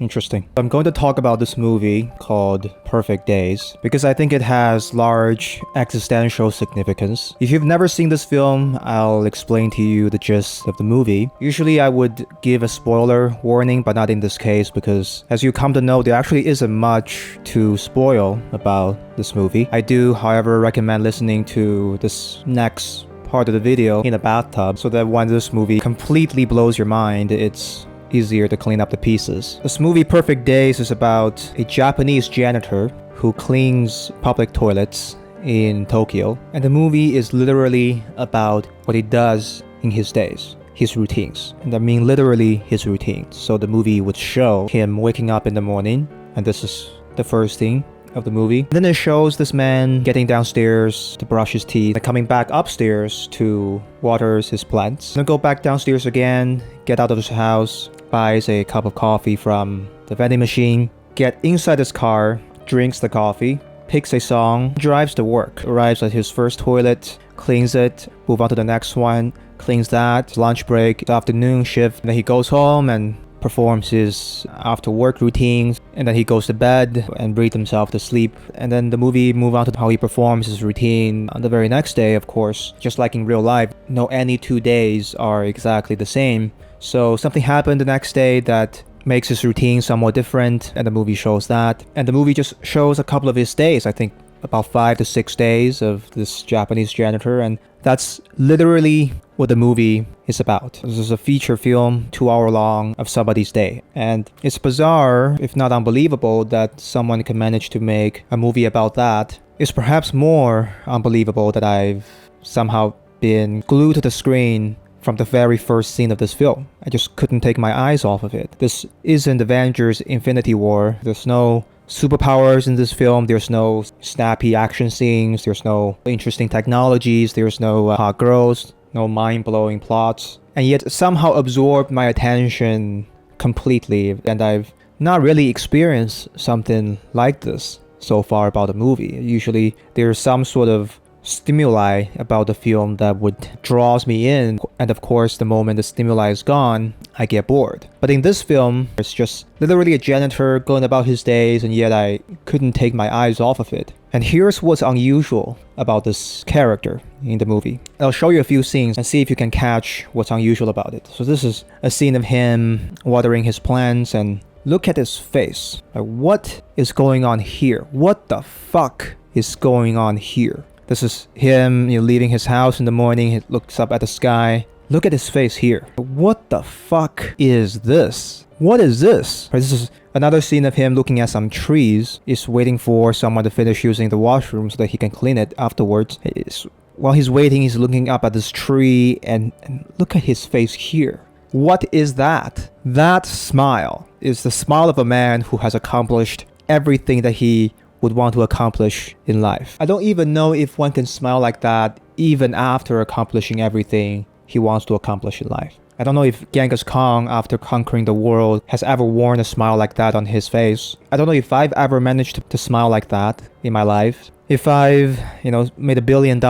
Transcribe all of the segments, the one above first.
Interesting. I'm going to talk about this movie called Perfect Days because I think it has large existential significance. If you've never seen this film, I'll explain to you the gist of the movie. Usually I would give a spoiler warning, but not in this case because as you come to know, there actually isn't much to spoil about this movie. I do, however, recommend listening to this next part of the video in a bathtub so that when this movie completely blows your mind, it's easier to clean up the pieces. This movie Perfect Days is about a Japanese janitor who cleans public toilets in Tokyo, and the movie is literally about what he does in his days, his routines. And I mean literally his routines. So the movie would show him waking up in the morning, and this is the first thing of the movie. And then it shows this man getting downstairs to brush his teeth and coming back upstairs to water his plants. Then go back downstairs again, get out of his house, buys a cup of coffee from the vending machine, get inside his car, drinks the coffee, picks a song, drives to work, arrives at his first toilet, cleans it, move on to the next one, cleans that, lunch break, afternoon shift, and then he goes home and performs his after work routines, and then he goes to bed and read himself to sleep. And then the movie move on to how he performs his routine on the very next day. Of course, just like in real life, no any 2 days are exactly the same. So something happened the next day that makes his routine somewhat different, and the movie shows that. And the movie just shows a couple of his days, I think about 5 to 6 days of this Japanese janitor, and that's literally what the movie is about. This is a feature film, 2 hour long, of somebody's day. And it's bizarre, if not unbelievable, that someone can manage to make a movie about that. It's perhaps more unbelievable that I've somehow been glued to the screen from the very first scene of this film. I just couldn't take my eyes off of it. This isn't Avengers Infinity War. There's no superpowers in this film. There's no snappy action scenes. There's no interesting technologies. There's no hot girls. No mind-blowing plots. And yet somehow absorbed my attention completely. And I've not really experienced something like this so far about a movie. Usually there's some sort of stimuli about the film that would draws me in, and of course the moment the stimuli is gone, I get bored. But in this film, it's just literally a janitor going about his days, and yet I couldn't take my eyes off of it. And here's what's unusual about this character in the movie. I'll show you a few scenes and see if you can catch what's unusual about it. So this is a scene of him watering his plants, and look at his face. Like, what is going on here? What the fuck is going on here? This is him, leaving his house in the morning. He looks up at the sky. Look at his face here. What the fuck is this? What is this? This is another scene of him looking at some trees. He's waiting for someone to finish using the washroom so that he can clean it afterwards. While he's waiting, he's looking up at this tree, and look at his face here. What is that? That smile is the smile of a man who has accomplished everything that he would want to accomplish in life. I don't even know if one can smile like that even after accomplishing everything he wants to accomplish in life. I don't know if Genghis Khan, after conquering the world, has ever worn a smile like that on his face. I don't know if I've ever managed to smile like that in my life. If I've, made $1 billion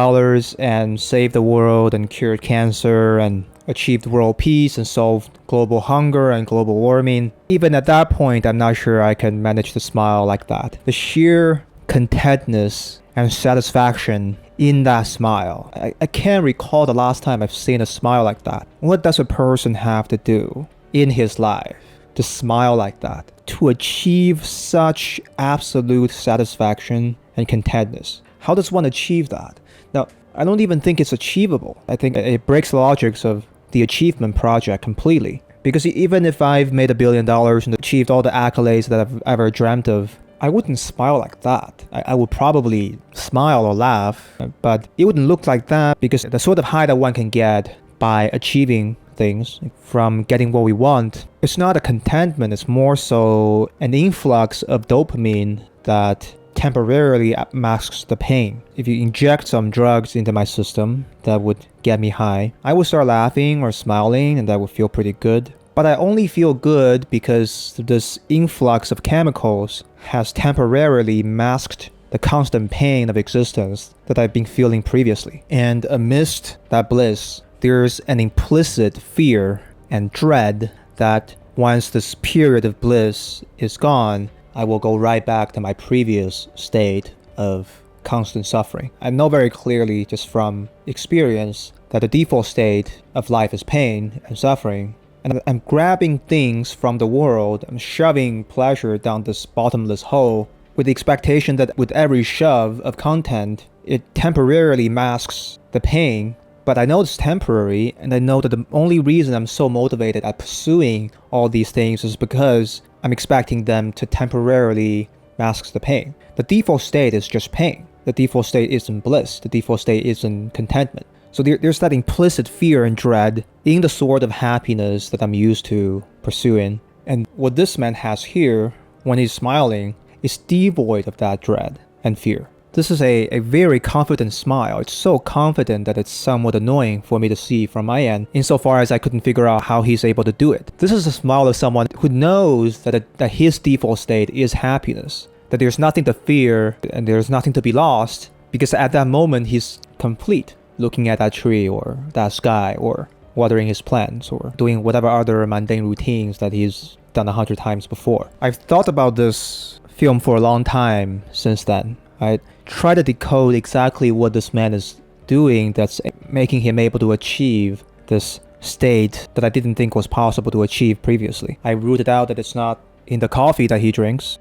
and saved the world and cured cancer and achieved world peace and solved global hunger and global warming, even at that point, I'm not sure I can manage to smile like that. The sheer contentness and satisfaction in that smile. I can't recall the last time I've seen a smile like that. What does a person have to do in his life to smile like that? To achieve such absolute satisfaction and contentness? How does one achieve that? Now, I don't even think it's achievable. I think it breaks the logics of the achievement project completely. Because even if I've made $1 billion and achieved all the accolades that I've ever dreamt of, I wouldn't smile like that. I would probably smile or laugh, but it wouldn't look like that, because the sort of high that one can get by achieving things, from getting what we want, it's not a contentment, it's more so an influx of dopamine that temporarily masks the pain. If you inject some drugs into my system that would get me high, I would start laughing or smiling, and that would feel pretty good. But I only feel good because this influx of chemicals has temporarily masked the constant pain of existence that I've been feeling previously. And amidst that bliss, there's an implicit fear and dread that once this period of bliss is gone, I will go right back to my previous state of constant suffering. I know very clearly just from experience that the default state of life is pain and suffering. And I'm grabbing things from the world, I'm shoving pleasure down this bottomless hole with the expectation that with every shove of content, it temporarily masks the pain. But I know it's temporary, and I know that the only reason I'm so motivated at pursuing all these things is because I'm expecting them to temporarily mask the pain. The default state is just pain. The default state isn't bliss. The default state isn't contentment. So there's that implicit fear and dread in the sort of happiness that I'm used to pursuing. And what this man has here, when he's smiling, is devoid of that dread and fear. This is a very confident smile. It's so confident that it's somewhat annoying for me to see from my end, insofar as I couldn't figure out how he's able to do it. This is a smile of someone who knows that his default state is happiness, that there's nothing to fear and there's nothing to be lost, because at that moment he's complete, looking at that tree or that sky or watering his plants or doing whatever other mundane routines that he's done 100 times before. I've thought about this film for a long time since then. I try to decode exactly what this man is doing that's making him able to achieve this state that I didn't think was possible to achieve previously. I rooted out that it's not in the coffee that he drinks.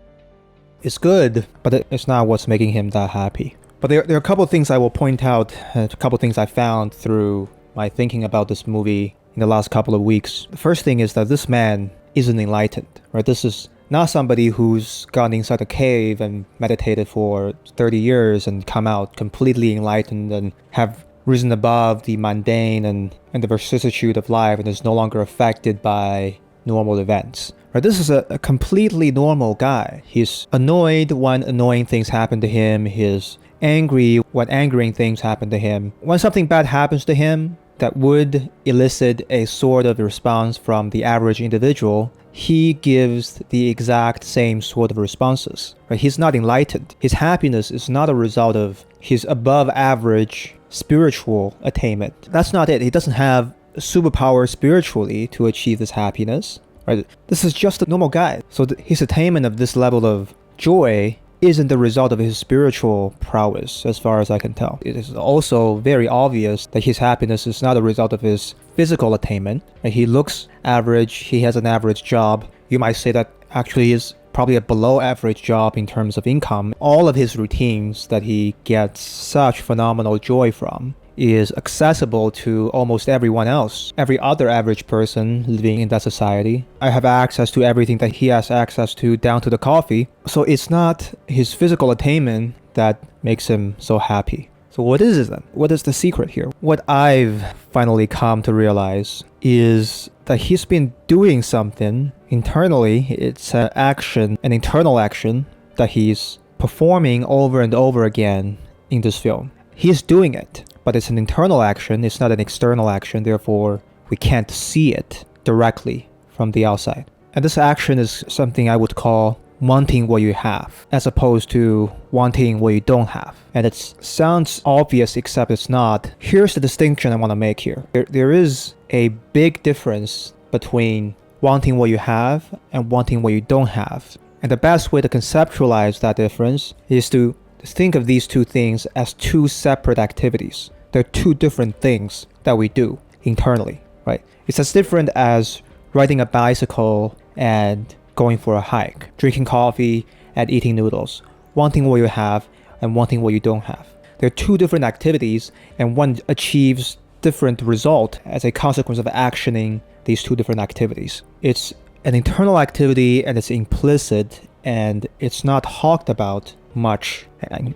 It's good, but it's not what's making him that happy. But there are a couple of things I will point out, a couple of things I found through my thinking about this movie in the last couple of weeks. The first thing is that this man isn't enlightened, right? This is not somebody who's gone inside a cave and meditated for 30 years and come out completely enlightened and have risen above the mundane and the vicissitude of life and is no longer affected by normal events. Right? This is a completely normal guy. He's annoyed when annoying things happen to him. He's angry when angering things happen to him. When something bad happens to him that would elicit a sort of response from the average individual, he gives the exact same sort of responses. Right? He's not enlightened. His happiness is not a result of his above average spiritual attainment. That's not it. He doesn't have a superpower spiritually to achieve this happiness. Right? This is just a normal guy. So his attainment of this level of joy isn't the result of his spiritual prowess, as far as I can tell. It is also very obvious that his happiness is not a result of his physical attainment. He looks average, he has an average job. You might say that actually is probably a below average job in terms of income. All of his routines that he gets such phenomenal joy from is accessible to almost everyone else, every other average person living in that society. I have access to everything that he has access to, down to the coffee. So it's not his physical attainment that makes him so happy. So what is it then? What is the secret here? What I've finally come to realize is that he's been doing something internally. It's an action, an internal action that he's performing over and over again in this film. He's doing it, but it's an internal action, it's not an external action, therefore we can't see it directly from the outside. And this action is something I would call wanting what you have, as opposed to wanting what you don't have. And it sounds obvious, except it's not. Here's the distinction I want to make here. There is a big difference between wanting what you have and wanting what you don't have. And the best way to conceptualize that difference is to think of these two things as two separate activities. They're two different things that we do internally, right? It's as different as riding a bicycle and going for a hike, drinking coffee and eating noodles, wanting what you have and wanting what you don't have. They're two different activities, and one achieves different result as a consequence of actioning these two different activities. It's an internal activity and it's implicit and it's not talked about much.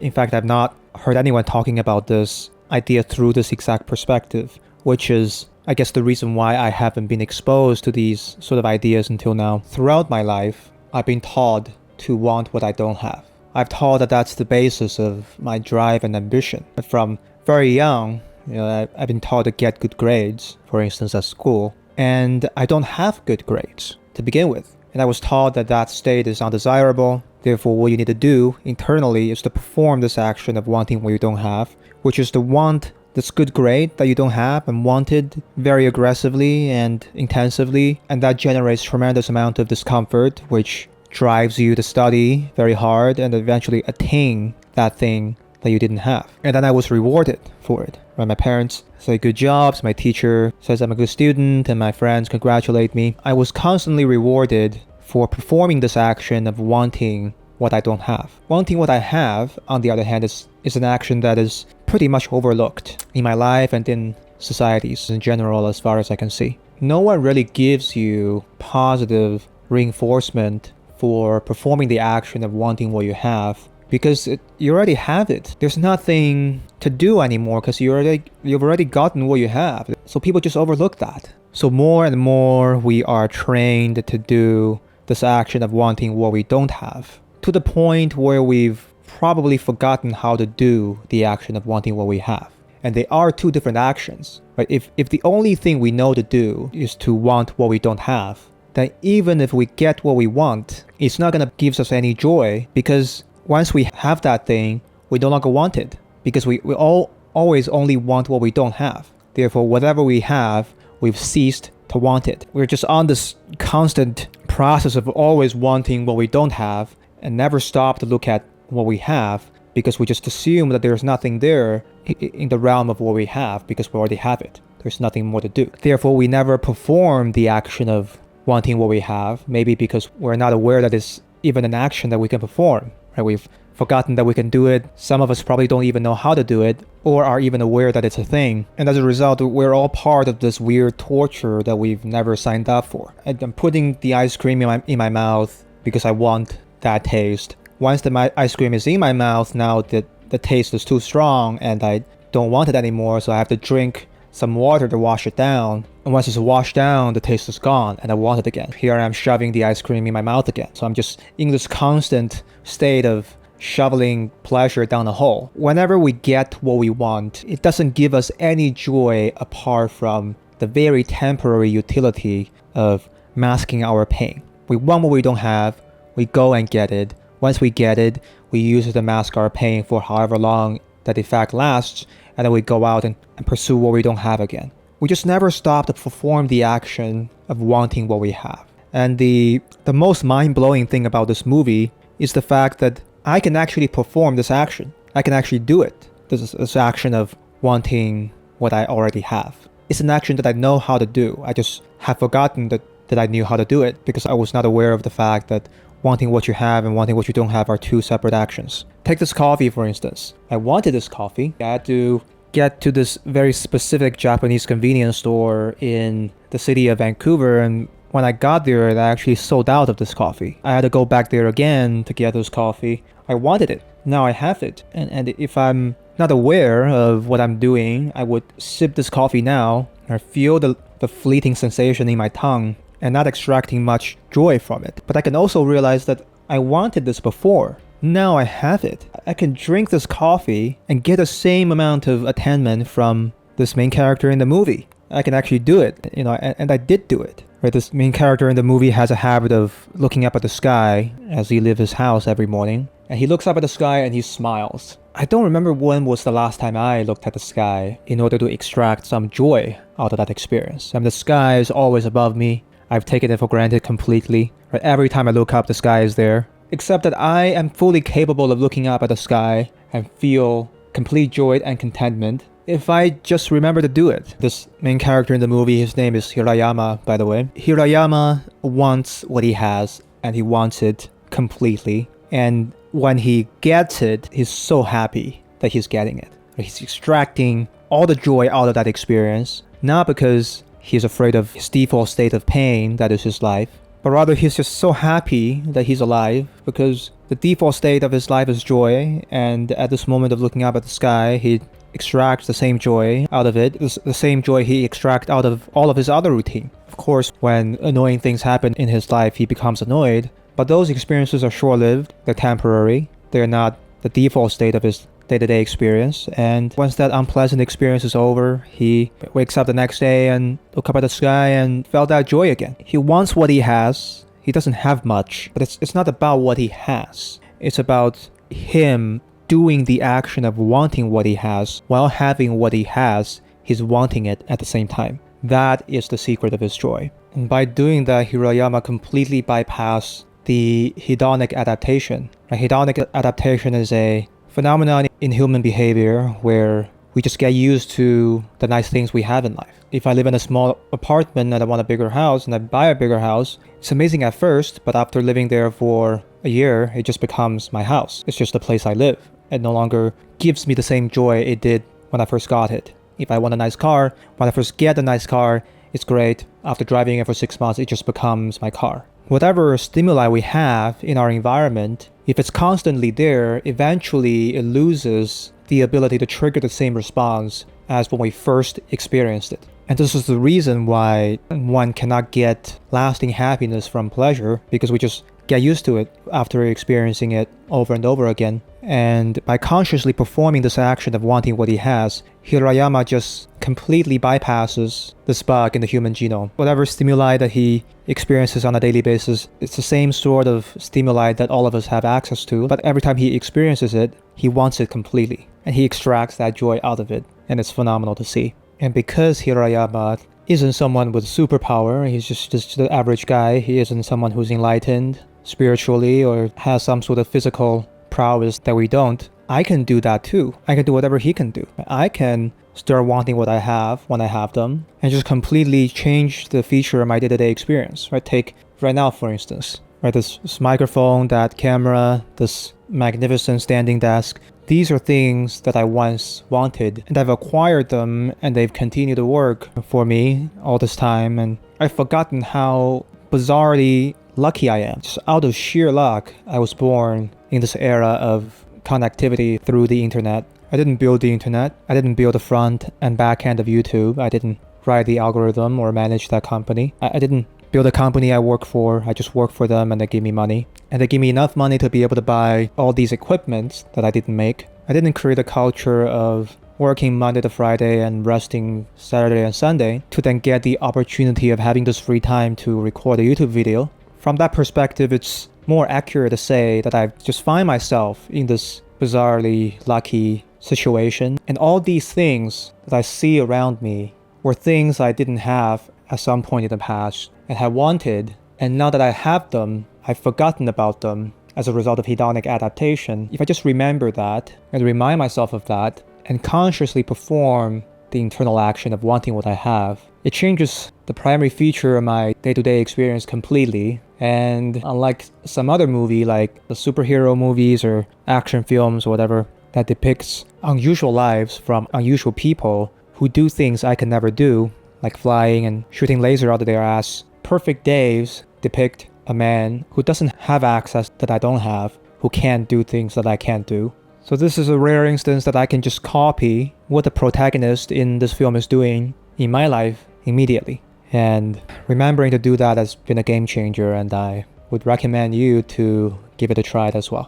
In fact, I've not heard anyone talking about this idea through this exact perspective, which is, I guess, the reason why I haven't been exposed to these sort of ideas until now. Throughout my life, I've been taught to want what I don't have. I've taught that that's the basis of my drive and ambition. From very young, I've been taught to get good grades, for instance, at school, and I don't have good grades to begin with. And I was taught that that state is undesirable. Therefore, what you need to do internally is to perform this action of wanting what you don't have, which is to want this good grade that you don't have and wanted very aggressively and intensively, and that generates tremendous amount of discomfort, which drives you to study very hard and eventually attain that thing that you didn't have. And then I was rewarded for it. Right? My parents say good jobs, my teacher says I'm a good student, and my friends congratulate me. I was constantly rewarded for performing this action of wanting what I don't have. Wanting what I have, on the other hand, is an action that is pretty much overlooked in my life and in societies in general, as far as I can see. No one really gives you positive reinforcement for performing the action of wanting what you have, because you already have it. There's nothing to do anymore because you've already gotten what you have. So people just overlook that. So more and more we are trained to do this action of wanting what we don't have, to the point where we've probably forgotten how to do the action of wanting what we have. And they are two different actions. Right? If the only thing we know to do is to want what we don't have, then even if we get what we want, it's not going to give us any joy, because once we have that thing, we no longer want it, because we always only want what we don't have. Therefore, whatever we have, we've ceased to want it. We're just on this constant process of always wanting what we don't have and never stop to look at what we have, because we just assume that there's nothing there in the realm of what we have because we already have it. There's nothing more to do. Therefore, we never perform the action of wanting what we have, maybe because we're not aware that it's even an action that we can perform. Right? We've forgotten that we can do it. Some of us probably don't even know how to do it, or are even aware that it's a thing. And as a result, we're all part of this weird torture that we've never signed up for. I'm putting the ice cream in my mouth because I want that taste. Once the ice cream is in my mouth, now the taste is too strong and I don't want it anymore, so I have to drink some water to wash it down. And once it's washed down, the taste is gone and I want it again. Here I am shoving the ice cream in my mouth again. So I'm just in this constant state of shoveling pleasure down a hole. Whenever we get what we want, it doesn't give us any joy apart from the very temporary utility of masking our pain. We want what we don't have, we go and get it. Once we get it, we use it to mask our pain for however long that effect lasts, and then we go out and pursue what we don't have again. We just never stop to perform the action of wanting what we have. And the most mind-blowing thing about this movie is the fact that I can actually perform this action. I can actually do it. This action of wanting what I already have. It's an action that I know how to do. I just have forgotten that I knew how to do it because I was not aware of the fact that wanting what you have and wanting what you don't have are two separate actions. Take this coffee, for instance. I wanted this coffee. I had to get to this very specific Japanese convenience store in the city of Vancouver, and when I got there, they actually sold out of this coffee. I had to go back there again to get this coffee. I wanted it. Now I have it. And if I'm not aware of what I'm doing, I would sip this coffee now and feel the fleeting sensation in my tongue and not extracting much joy from it. But I can also realize that I wanted this before. Now I have it. I can drink this coffee and get the same amount of attainment from this main character in the movie. I can actually do it, and I did do it. Right, this main character in the movie has a habit of looking up at the sky as he leaves his house every morning. And he looks up at the sky and he smiles. I don't remember when was the last time I looked at the sky in order to extract some joy out of that experience. I mean, the sky is always above me. I've taken it for granted completely. Right, every time I look up, the sky is there. Except that I am fully capable of looking up at the sky and feel complete joy and contentment if I just remember to do it. This main character in the movie, his name is Hirayama, by the way. Hirayama wants what he has, and he wants it completely. And when he gets it, he's so happy that he's getting it. He's extracting all the joy out of that experience, not because he's afraid of his default state of pain, that is his life, but rather he's just so happy that he's alive because the default state of his life is joy, and at this moment of looking up at the sky, he extracts the same joy out of it, the same joy he extracts out of all of his other routine. Of course, when annoying things happen in his life, he becomes annoyed, but those experiences are short-lived, they're temporary, they're not the default state of his day-to-day experience, and once that unpleasant experience is over, he wakes up the next day and look up at the sky and felt that joy again. He wants what he has. He doesn't have much, but it's not about what he has. It's about him doing the action of wanting what he has. While having what he has, he's wanting it at the same time. That is the secret of his joy. And by doing that, Hirayama completely bypassed the hedonic adaptation. A hedonic adaptation is a phenomenon in human behavior where we just get used to the nice things we have in life. If I live in a small apartment and I want a bigger house and I buy a bigger house, it's amazing at first, but after living there for a year, it just becomes my house. It's just the place I live. It no longer gives me the same joy it did when I first got it. If I want a nice car, when I first get a nice car, it's great. After driving it for 6 months, it just becomes my car. Whatever stimuli we have in our environment, if it's constantly there, eventually it loses the ability to trigger the same response as when we first experienced it. And this is the reason why one cannot get lasting happiness from pleasure, because we just get used to it after experiencing it over and over again. And by consciously performing this action of wanting what he has, Hirayama just completely bypasses this bug in the human genome. Whatever stimuli that he experiences on a daily basis, it's the same sort of stimuli that all of us have access to, but every time he experiences it, he wants it completely. And he extracts that joy out of it, and it's phenomenal to see. And because Hirayama isn't someone with superpower, he's just the average guy, he isn't someone who's enlightened spiritually or has some sort of physical prowess that we don't, I can do that too. I can do whatever he can do. I can start wanting what I have when I have them and just completely change the feature of my day-to-day experience, right? Take right now, for instance, right? This microphone, that camera, this magnificent standing desk. These are things that I once wanted, and I've acquired them, and they've continued to work for me all this time, and I've forgotten how bizarrely lucky I am. Just out of sheer luck, I was born in this era of connectivity through the internet. I didn't build the internet. I didn't build the front and back end of YouTube. I didn't write the algorithm or manage that company. I didn't build a company I work for. I just work for them and they give me money. And they give me enough money to be able to buy all these equipments that I didn't make. I didn't create a culture of working Monday to Friday and resting Saturday and Sunday to then get the opportunity of having this free time to record a YouTube video. From that perspective, it's more accurate to say that I just find myself in this bizarrely lucky situation. And all these things that I see around me were things I didn't have at some point in the past and had wanted. And now that I have them, I've forgotten about them as a result of hedonic adaptation. If I just remember that and remind myself of that and consciously perform the internal action of wanting what I have, it changes the primary feature of my day-to-day experience completely. And unlike some other movie like the superhero movies or action films or whatever that depicts unusual lives from unusual people who do things I can never do, like flying and shooting laser out of their ass, Perfect Days depict a man who doesn't have access that I don't have, who can't do things that I can't do. So this is a rare instance that I can just copy what the protagonist in this film is doing in my life immediately. And remembering to do that has been a game changer, and I would recommend you to give it a try as well.